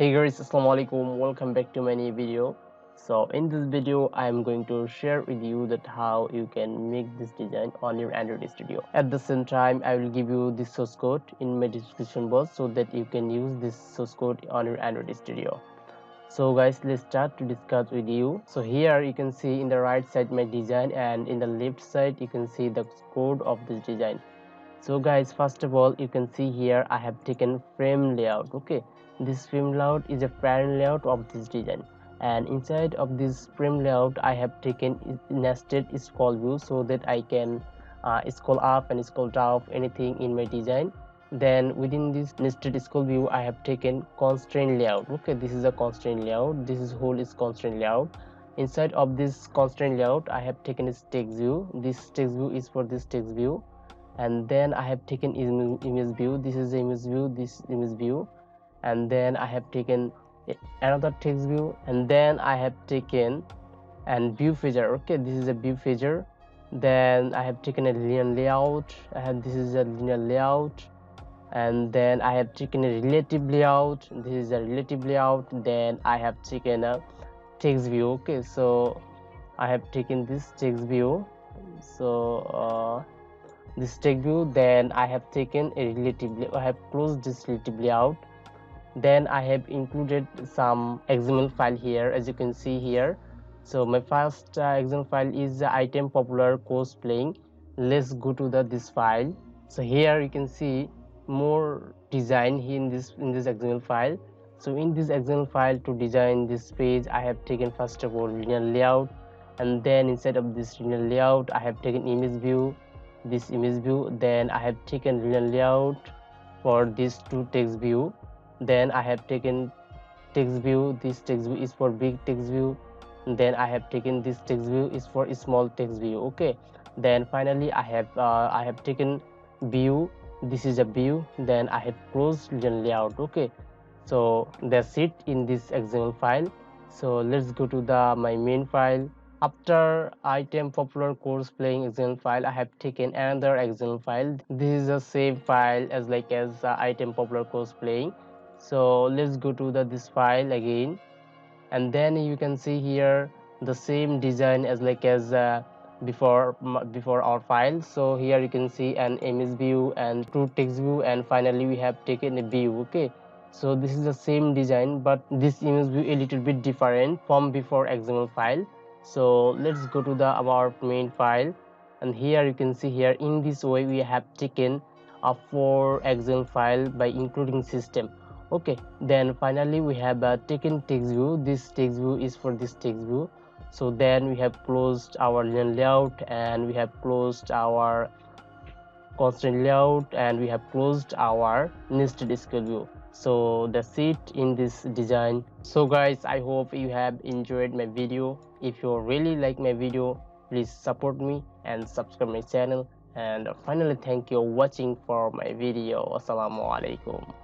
Hey guys, assalamualaikum. Welcome back to my new video. So in this video I am going to share with you that how you can make this design on your Android Studio. At the same time I will give you this source code in my description box so that you can use this source code on your Android Studio. So guys, let's start to discuss with you. So here you can see in the right side my design, and in the left side you can see the code of this design. So guys, first of all you can see here I have taken frame layout. Okay, this frame layout is a parent layout of this design, and inside of this frame layout I have taken nested scroll view so that I can scroll up and scroll down anything in my design. Then within this nested scroll view I have taken constraint layout. Okay, this is a constraint layout, this is whole is constraint layout. Inside of this constraint layout I have taken this text view. This text view is for this text view, and then I have taken image view. This is the image view, this image view, and then I have taken another text view, and then I have taken and view feature. Okay, this is a view feature. Then I have taken a linear layout, and this is a linear layout, and then I have taken a relative layout. This is a relative layout. Then I have taken a text view. Okay, so I have taken this text view. So this text view, then I have taken a relative, I have closed this relative layout. Then I have included some XML file here, as you can see here. So my first XML file is item popular cosplaying. Let's go to this file. So here you can see more design here in this XML file. So in this XML file, to design this page I have taken first of all linear layout, and then inside of this linear layout I have taken image view, this image view. Then I have taken linear layout for this two text view. Then I have taken text view, this text view is for big text view. Then I have taken this text view is for a small text view. Okay, then finally I have taken view, this is a view. Then I have closed linear layout. Okay, so that's it in this XML file. So let's go to my main file. After item popular course playing XML file, I have taken another XML file. This is the same file as item popular course playing. So let's go to this file again, and then you can see here the same design as before our file. So here you can see an image view and two text view, and finally we have taken a view. Okay, so this is the same design, but this image view a little bit different from before XML file. So let's go to our main file, and here you can see here in this way we have taken a 4 XML file by including system. Okay, then finally we have taken text view. This text view is for this text view. So then we have closed our linear layout, and we have closed our constraint layout, and we have closed our nested scroll view. So that's it in this design. So guys, I hope you have enjoyed my video. If you really like my video, please support me and subscribe my channel. And finally, thank you for watching for my video. Assalamualaikum.